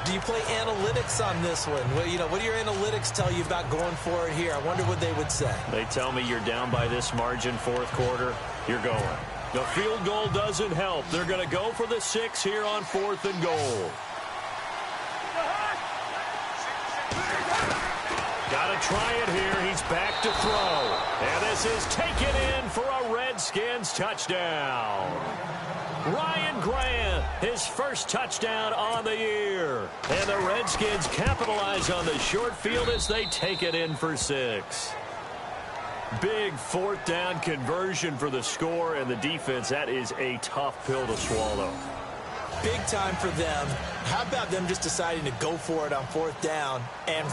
Do you play analytics on this one? Well, you know, what do your analytics tell you about going for it here? I wonder what they would say. They tell me you're down by this margin 4th quarter, you're going. The field goal doesn't help. They're going to go for the 6 here on 4th and goal. Got to try it here. He's back to throw. And this is taken in for a Redskins touchdown. Ryan Grant, his first touchdown on the year. And the Redskins capitalize on the short field as they take it in for 6. Big fourth down conversion for the score, and the defense, that is a tough pill to swallow. Big time for them. How about them just deciding to go for it on fourth down? And,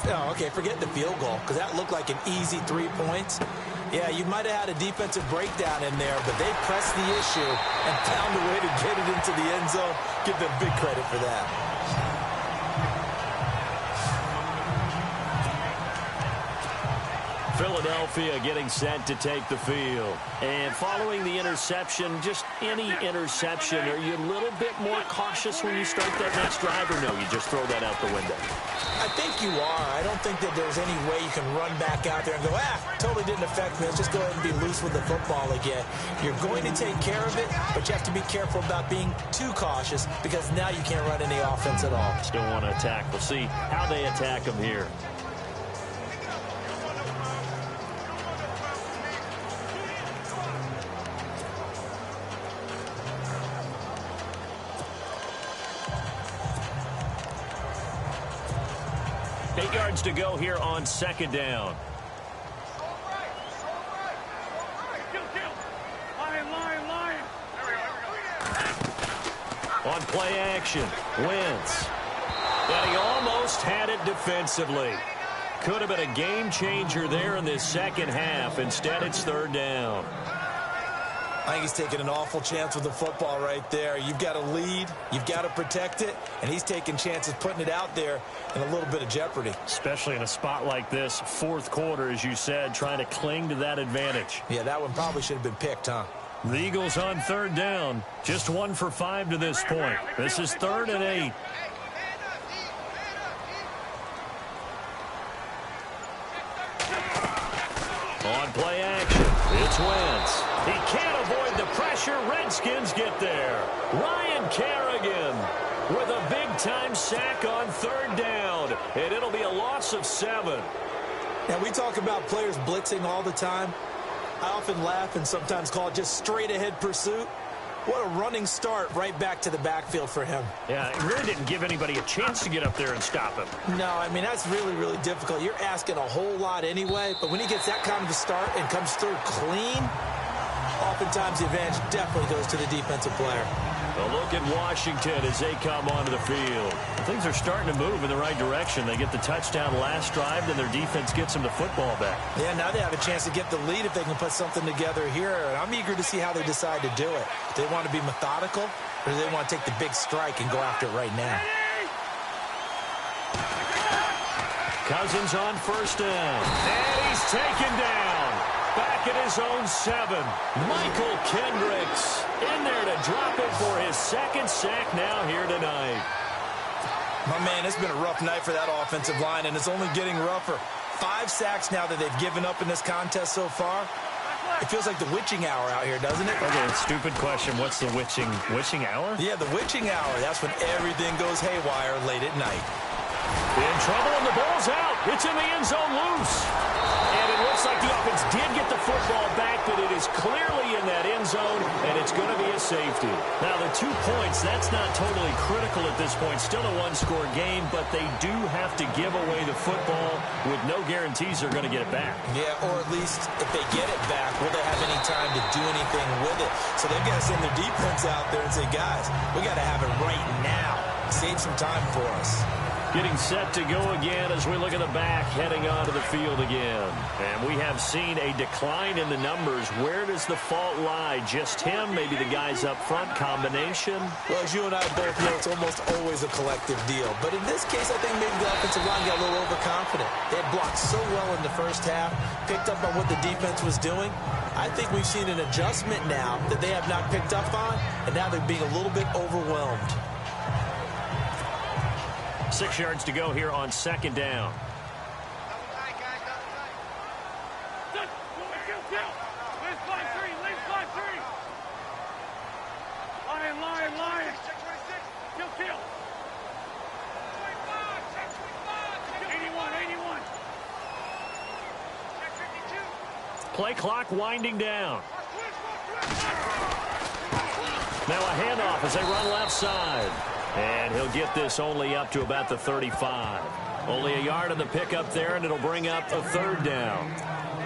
forget the field goal, because that looked like an easy 3 points. Yeah, you might have had a defensive breakdown in there, but they pressed the issue and found a way to get it into the end zone. Give them big credit for that. Philadelphia getting set to take the field. And following the interception, just any interception, are you a little bit more cautious when you start that next drive, or no, you just throw that out the window? I think you are. I don't think that there's any way you can run back out there and go, totally didn't affect me. Let's just go ahead and be loose with the football again. You're going to take care of it, but you have to be careful about being too cautious because now you can't run any offense at all. Still want to attack. We'll see how they attack them here. To go here on second down. On play action, Wentz. And he almost had it defensively. Could have been a game changer there in this second half. Instead, it's third down. I think he's taking an awful chance with the football right there. You've got to lead, you've got to protect it, and he's taking chances putting it out there in a little bit of jeopardy. Especially in a spot like this, fourth quarter, as you said, trying to cling to that advantage. Yeah, that one probably should have been picked, huh? The Eagles on third down, just 1 for 5 to this point. This is 3rd and 8. On play action, it's Wentz. He can't avoid the pressure. Redskins get there. Ryan Kerrigan with a big-time sack on third down. And it'll be a loss of 7. Now, we talk about players blitzing all the time. I often laugh and sometimes call it just straight-ahead pursuit. What a running start right back to the backfield for him. Yeah, it really didn't give anybody a chance to get up there and stop him. No, I mean, that's really, really difficult. You're asking a whole lot anyway, but when he gets that kind of a start and comes through clean, oftentimes the advantage definitely goes to the defensive player. A look at Washington as they come onto the field. Things are starting to move in the right direction. They get the touchdown last drive, then their defense gets them the football back. Yeah, now they have a chance to get the lead if they can put something together here. And I'm eager to see how they decide to do it. Do they want to be methodical, or do they want to take the big strike and go after it right now? Cousins on first down. And he's taken down. Back at his own 7. Michael Kendricks in there to drop it for his second sack now here tonight. My man, it's been a rough night for that offensive line, and it's only getting rougher. 5 sacks now that they've given up in this contest so far. It feels like the witching hour out here, doesn't it? Okay, stupid question. What's the witching hour? Yeah, the witching hour. That's when everything goes haywire late at night. In trouble, and the ball's out. It's in the end zone loose. And it looks like the offense did get the football back, but it is clearly in that end zone, and it's going to be a safety. Now, the 2 points, that's not totally critical at this point. Still a one-score game, but they do have to give away the football with no guarantees they're going to get it back. Yeah, or at least if they get it back, will they have any time to do anything with it? So they've got to send their defense out there and say, guys, we got to have it right now. Save some time for us. Getting set to go again as we look at the back, heading onto the field again. And we have seen a decline in the numbers. Where does the fault lie? Just him? Maybe the guys up front? Combination? Well, as you and I both know, it's almost always a collective deal. But in this case, I think maybe the offensive line got a little overconfident. They had blocked so well in the first half, picked up on what the defense was doing. I think we've seen an adjustment now that they have not picked up on, and now they're being a little bit overwhelmed. 6 yards to go here on second down. play clock winding down. Now a handoff as they run left side. And he'll get this only up to about the 35. Only a yard on the pickup there, and it'll bring up a third down.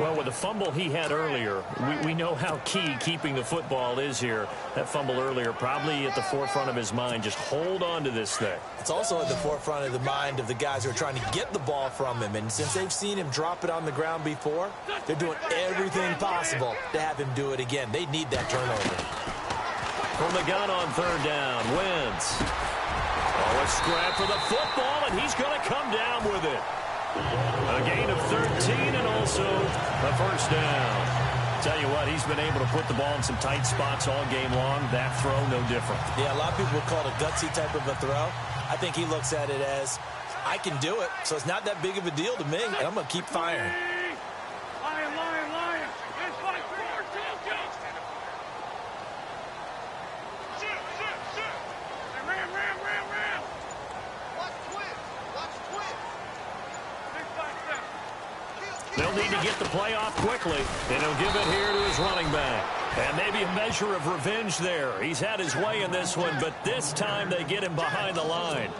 Well, with the fumble he had earlier, we know how key keeping the football is here. That fumble earlier probably at the forefront of his mind. Just hold on to this thing. It's also at the forefront of the mind of the guys who are trying to get the ball from him. And since they've seen him drop it on the ground before, they're doing everything possible to have him do it again. They need that turnover. From the gun on third down, Wentz. Oh, a scrap for the football, and he's going to come down with it. A gain of 13 and also a first down. Tell you what, he's been able to put the ball in some tight spots all game long. That throw, no different. Yeah, a lot of people would call it a gutsy type of a throw. I think he looks at it as, I can do it, so it's not that big of a deal to me, and I'm going to keep firing. Lion. It's like 4-2. Ram. Watch twist. They'll need to get the play off quickly, and he'll give it here to his running back. And maybe a measure of revenge there. He's had his way in this one, but this time they get him behind the line.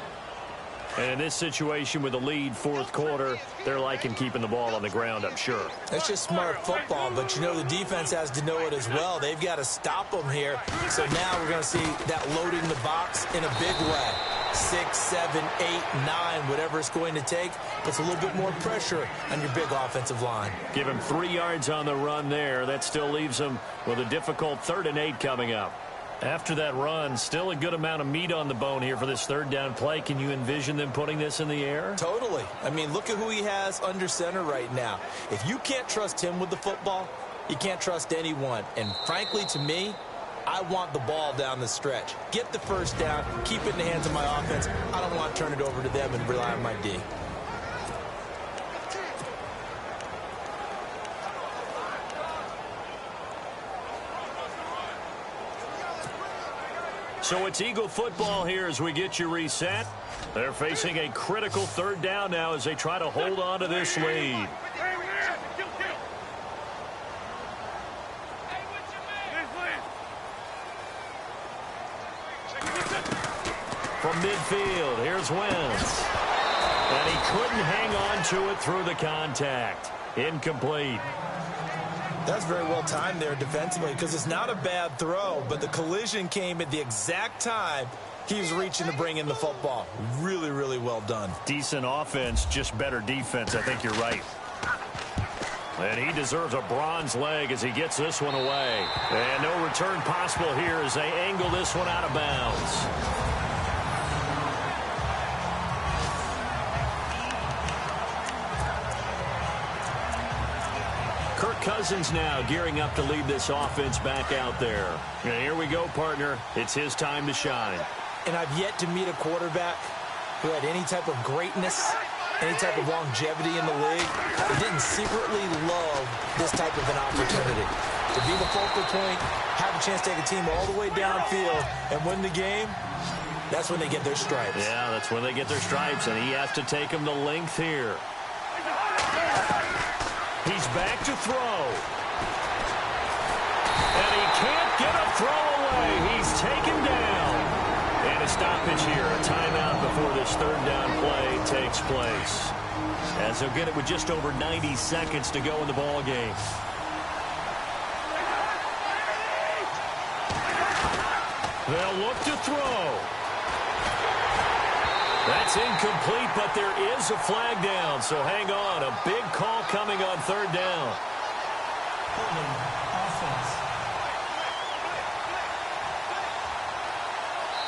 And in this situation with the lead fourth quarter, they're liking keeping the ball on the ground, I'm sure. That's just smart football, but you know the defense has to know it as well. They've got to stop them here. So now we're going to see that loading the box in a big way. 6, 7, 8, 9, whatever it's going to take, puts a little bit more pressure on your big offensive line. Give him 3 yards on the run there. That still leaves him with a difficult 3rd and 8 coming up. After that run, still a good amount of meat on the bone here for this third down play. Can you envision them putting this in the air? Totally. I mean, look at who he has under center right now. If you can't trust him with the football, you can't trust anyone. And frankly, to me, I want the ball down the stretch. Get the first down, keep it in the hands of my offense. I don't want to turn it over to them and rely on my D. So it's Eagle football here as we get you reset. They're facing a critical third down now as they try to hold on to this lead. From midfield, here's Wentz. And he couldn't hang on to it through the contact. Incomplete. That's very well timed there defensively because it's not a bad throw, but the collision came at the exact time he was reaching to bring in the football. Really, really well done. Decent offense, just better defense. I think you're right. And he deserves a bronze leg as he gets this one away. And no return possible here as they angle this one out of bounds. Kirk Cousins now gearing up to lead this offense back out there. And here we go, partner. It's his time to shine. And I've yet to meet a quarterback who had any type of greatness, any type of longevity in the league, that didn't secretly love this type of an opportunity. To be the focal point, have a chance to take a team all the way downfield and win the game, that's when they get their stripes. Yeah, that's when they get their stripes, and he has to take them the length here. He's back to throw. And he can't get a throw away. He's taken down. And a stoppage here, a timeout before this third down play takes place. As they'll get it with just over 90 seconds to go in the ball game. They'll look to throw. That's incomplete, but there is a flag down, so hang on. A big call coming on third down.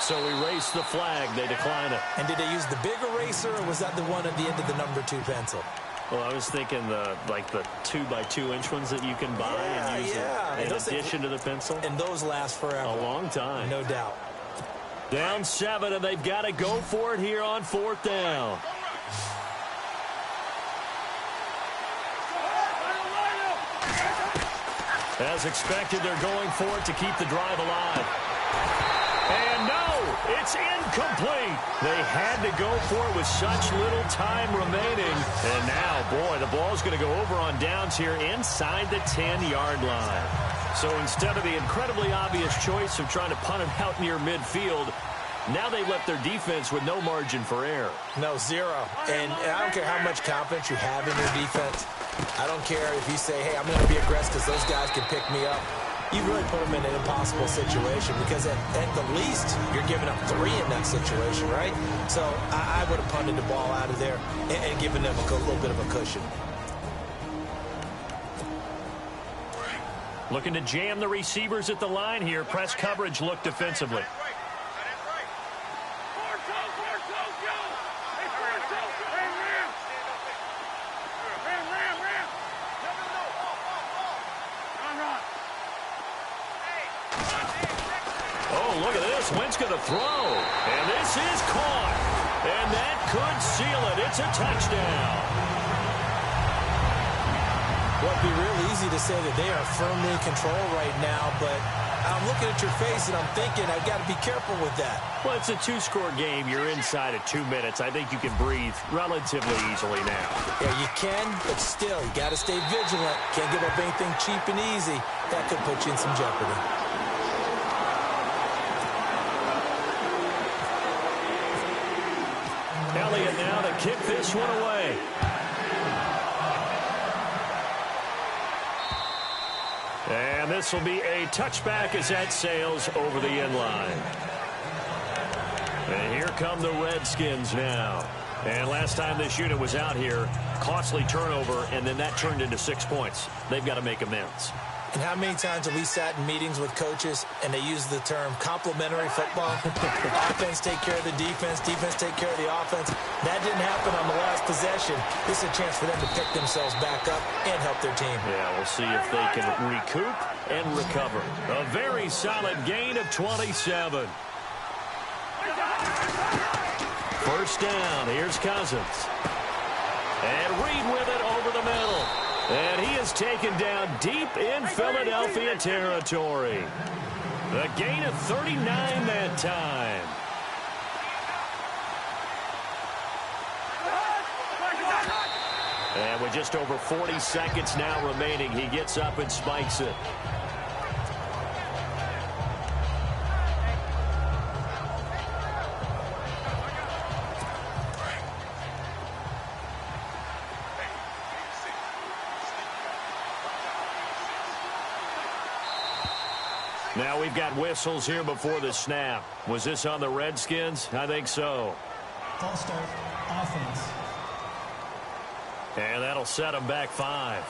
So erase the flag. They decline it. And did they use the big eraser, or was that the one at the end of the number 2 pencil? Well, I was thinking the 2x2-inch ones that you can buy and use in addition to the pencil. And those last forever. A long time. No doubt. Down 7, and they've got to go for it here on fourth down. As expected, they're going for it to keep the drive alive. And no, it's incomplete. They had to go for it with such little time remaining. And now, boy, the ball's going to go over on downs here inside the 10-yard line. So instead of the incredibly obvious choice of trying to punt it out near midfield, now they've left their defense with no margin for error. No, zero. And I don't care how much confidence you have in your defense. I don't care if you say, hey, I'm going to be aggressive because those guys can pick me up. You really put them in an impossible situation because at the least, you're giving up 3 in that situation, right? So I would have punted the ball out of there and given them a little bit of a cushion. Looking to jam the receivers at the line here. Press coverage look defensively. Look at this. Wentz going to throw. And this is caught. And that could seal it. It's a touchdown. Well, it'd be real easy to say that they are firmly in control right now, but I'm looking at your face and I'm thinking I've got to be careful with that. Well, it's a 2-score game. You're inside of 2 minutes. I think you can breathe relatively easily now. Yeah, you can, but still, you got to stay vigilant. Can't give up anything cheap and easy. That could put you in some jeopardy. Elliott now to kick this one away. And this will be a touchback as that sails over the end line. And here come the Redskins now. And last time this unit was out here, costly turnover, and then that turned into 6 points. They've got to make amends. And how many times have we sat in meetings with coaches and they use the term complementary football? Offense take care of the defense, defense take care of the offense. That didn't happen on the last possession. This is a chance for them to pick themselves back up and help their team. Yeah, we'll see if they can recoup and recover. A very solid gain of 27. First down, here's Cousins. And Reed with it over the middle. And he is taken down deep in Philadelphia territory. The gain of 39 that time. And with just over 40 seconds now remaining, he gets up and spikes it. Now we've got whistles here before the snap. Was this on the Redskins? I think so. False start, offense. And that'll set them back 5.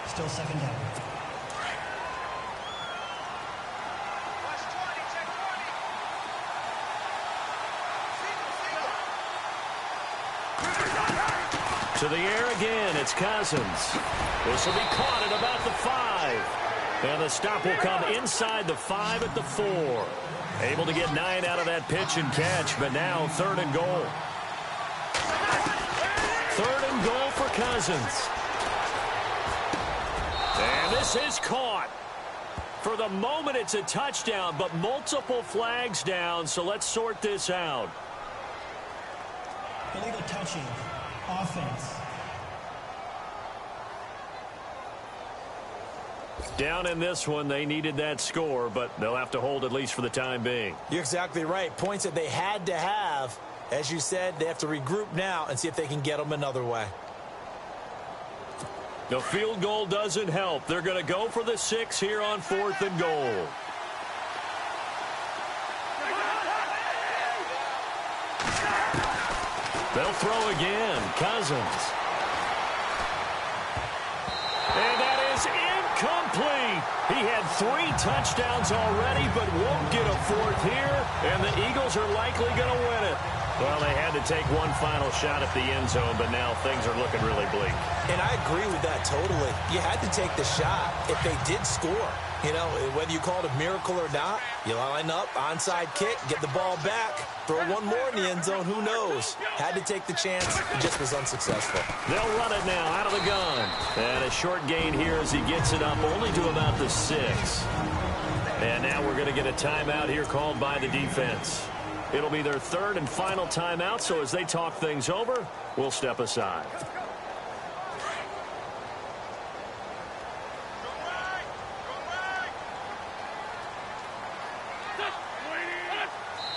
Still second down. To the air again, it's Cousins. This will be caught at about the 5. And the stop will come inside the 5 at the 4. Able to get 9 out of that pitch and catch, but now 3rd and goal. 3rd and goal for Cousins. And this is caught. For the moment, it's a touchdown, but multiple flags down, so let's sort this out. Illegal touching. Offense. Down in this one, they needed that score, but they'll have to hold at least for the time being. You're exactly right. Points that they had to have. As you said, they have to regroup now and see if they can get them another way. The field goal doesn't help. They're going to go for the 6 here on 4th and goal. They'll throw again. Cousins. And that is incomplete. He had 3 touchdowns already, but won't get a 4th here. And the Eagles are likely going to win it. Well, they had to take one final shot at the end zone, but now things are looking really bleak. And I agree with that totally. You had to take the shot if they did score. You know, whether you call it a miracle or not, you line up, onside kick, get the ball back, throw one more in the end zone, who knows? Had to take the chance, just was unsuccessful. They'll run it now out of the gun. And a short gain here as he gets it up only to about the 6. And now we're going to get a timeout here called by the defense. It'll be their third and final timeout, so as they talk things over, we'll step aside.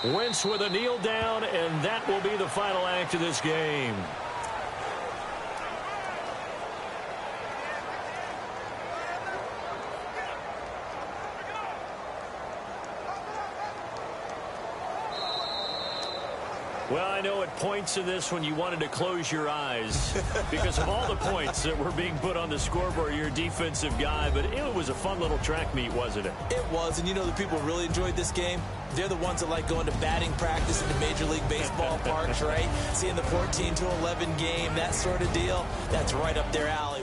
Wentz with a kneel down, and that will be the final act of this game. Well, I know at points in this when you wanted to close your eyes because of all the points that were being put on the scoreboard. You're a defensive guy, but it was a fun little track meet, wasn't it? It was, and you know the people who really enjoyed this game? They're the ones that like going to batting practice in the Major League Baseball parks, right? Seeing the 14-11 game, that sort of deal. That's right up their alley.